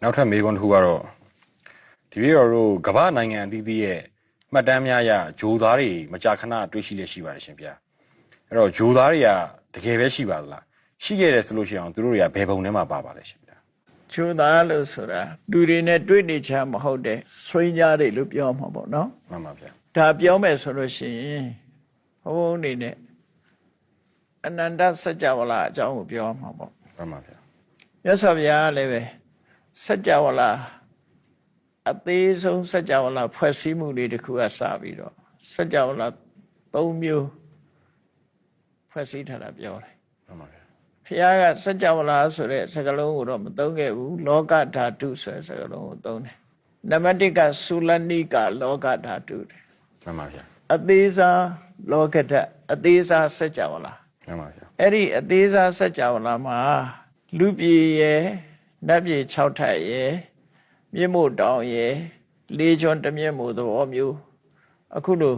နောက်ထပ်မေးခွန်းတစ်ခုကတော့ဒီပြည်တော်တို့ကမ္ဘာနိုင်ငံအသီးသီးရဲ့မှတ်တမ်းများရဂျိုသားတွေမကြာခဏတွေ့ရှိလက်ရှိပါတယ်ရှင်ဗျာအဲ့တော့ဂျိုသားတွေကတကယ်ပဲရှိပါသလားရှိခဲ့တယ်ဆိုလို့ရှိရင်သူတို့တွေကဘယ်ပုံထဲမှာပါပါလဲရှင်ဗျာဂျိုသားလို့ဆိုတာလူတွေနဲ့တွေ့နေချာမဟုတ်တဲ့ဆွေးညားတွေလို့ပြောမှာပေါ့နော်မှန်ပါဗျာဒါပြောမယ်ဆိုလို့ရှိရင်ဘုန်းနေနဲ့အနန္တစัจ java လာအကြောင်းကိုပြောမှာပေါ့မှန်ပါဗျာမြတ်စွာဘုရားလည်းပဲစัจ java လာအသေးဆုံးစัจ java လာဖွဲ့စည်းမှုတွေတခုကစပြီးတော့စัจ java လာ၃မျိုးဖွဲ့စည်းထားတာပြောတယ်မှန်ပါဗျာဘုရားကစัจ java လာဆိုတဲ့စကားလုံးကိုတော့မသုံးခဲ့ဘူးလောကဓာတုဆိုတဲ့စကားလုံးကိုသုံးတယ်နံပါတ်1ကသုလနိကလောကဓာတုတယ်မှန်ပါဗျာအသေးစားလောကဓာတ်အသေးစားစัจ java လာမှန်ပါဗျာအဲ့ဒီအသေးစားစัจ java လာမှာလူပြေရယ်နတ်ပြေ6ထပ်ရယ်မြင့်မို့တောင်ရယ်လေးချွန်းတမြင့်မို့သဘောမျိုးအခုလို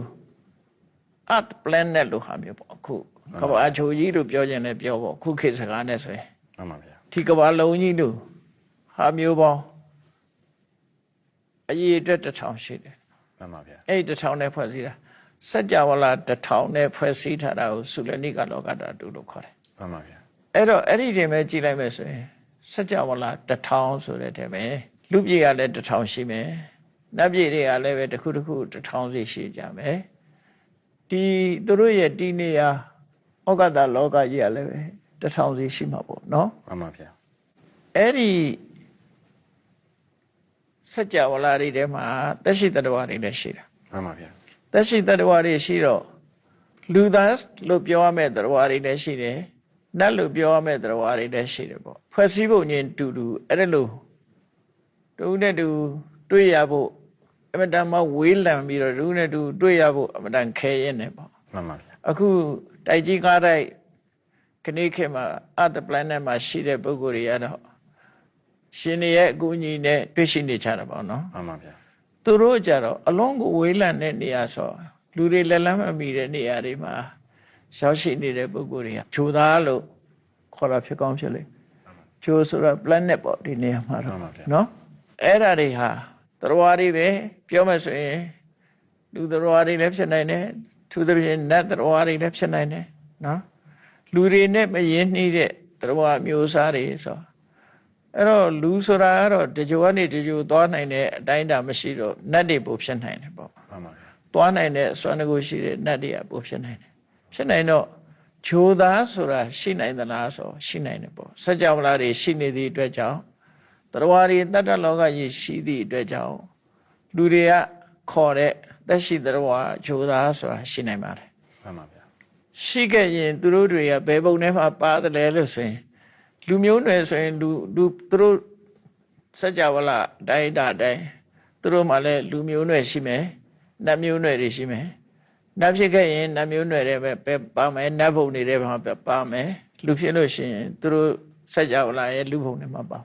earth planet လို့ဟာမျိုးပေါ့အခုကမ္ဘာအချိုကြီးလို့ပြောခြင်းနဲ့ပြောပေါ့ခုခေတ်စကားနဲ့ဆိုရင်မှန်ပါဗျာဒီကမ္ဘာလုံးကြီးလို့ဟာမျိုးပေါင်းအရေးအတွက်1000ရှိတယ်မှန်ပါဗျာအဲ့ဒီ1000နဲ့ဖွဲ့စည်းတာစัจ java လာ1000နဲ့ဖွဲ့စည်းထားတာကိုသုလနိကလောကဓာတုလို့ခေါ်တယ်မှန်ပါဗျာအဲ့တော့အဲ့ဒီတည်းပဲကြည့်လိုက်မယ်ဆိုရင်စัจ java လာ1000ဆိုတဲ့တည်းပဲလူပြေကလည်း1000ရှိမယ်နတ်ပြေတွေကလည်းပဲတစ်ခုတစ်ခု1000စီရှိကြမယ်ဒီသူတို့ရဲ့တီနေရဩဃတလောကကြီးကလည်းပဲ1000စီရှိမှာပေါ့နော်မှန်ပါဗျာအဲ့ဒီစัจ java လာတွေထဲမှာသက်ရှိတ attva တွေလည်းရှိတာမှန်ပါဗျာသက်ရှိတ attva တွေရှိတော့လူသားလို့ပြောရမယ့် attva တွေလည်းရှိတယ်နတ်လို့ပြောရမယ့် attva တွေလည်းရှိတယ်ပေါ့ဖွဲ့စည်းပုံချင်းတူတူအဲ့ဒါလို့တူနဲ့တူတွေ့ရဖို့အမတန်မှဝေးလံပြီးတော့တူနဲ့တူတွေ့ရဖို့အမတန်ခဲရင်နေပေါ့မှန်ပါဗျာအခုတိုက်ကြီးကားတိုက်ခဏခေတ်မှာ Earth planet မှာရှိတဲ့ပုဂ္ဂိုလ်တွေကတော့ရှင်တွေရဲ့အကူအညီနဲ့တွေ့ရှိနေကြတာပေါ့နော်မှန်ပါဗျာသူတို့ကြတော့အလုံးကိုဝေးလံတဲ့နေရာဆိုလူတွေလက်လန်းမမီတဲ့နေရာတွေမှာရောက်ရှိနေတဲ့ပုဂ္ဂိုလ်တွေကဂျိုသားလို့ခေါ်တာဖြစ်ကောင်းဖြစ်လိမ့်ဂျိုဆိုတာ planet ပေါ့ဒီနေရာမှာတော့နော်အဲ့ဓာတွေဟာသရဝါတွေပဲပြောမှဆိုရင်လူသရဝါတွေလည်းဖြစ်နိုင်တယ်သူသဖြင့်နတ်သရဝါတွေလည်းဖြစ်နိုင်တယ်နော်လူတွေနဲ့မရင်းနှီးတဲ့သရဝါမျိုးစားတွေဆိုအဲ့တော့လူဆိုတာကတော့တကြိုကနေတကြိုသွားနိုင်တဲ့အတိုင်းအတာမရှိတော့နတ်တွေပိုဖြစ်နိုင်တယ်ပေါ့မှန်ပါဗျာသွားနိုင်တဲ့စွမ်းတကူရှိတဲ့နတ်တွေကပိုဖြစ်နိုင်တယ်ဖြစ်နိုင်တော့ဂျိုသားဆိုတာရှိနိုင်သလားဆိုရှိနိုင်တယ်ပေါ့စัจ java လာတွေရှိနေသည့်အတွက်ကြောင့်တရဝါတွေတတ္တလောကကြီးရှိသည့်အတွက်ကြောင့်လူတွေကခေါ်တဲ့သက်ရှိတရဝါဂျိုသားဆိုတာရှိနိုင်ပါတယ်မှန်ပါဗျာရှိခဲ့ရင်သူတို့တွေကဘယ်ပုံထဲမှာပါတယ်လဲလို့ဆိုရင်လူမျိုးနွယ်ဆိုရင်လူသူတို့စัจ java လာတိုင်းတာတိုင်းသူတို့မှလည်းလူမျိုးနွယ်ရှိမယ်နတ်မျိုးနွယ်တွေရှိမယ်နတ်ဖြစ်ခဲ့ရင်နတ်မျိုးနွယ်တွေပဲပါမယ်နတ်ဘုံတွေထဲမှာပါမယ်လူဖြစ်လို့ရှိရင်သူတို့စัจ java လာရဲ့လူဘုံတွေမှာပါ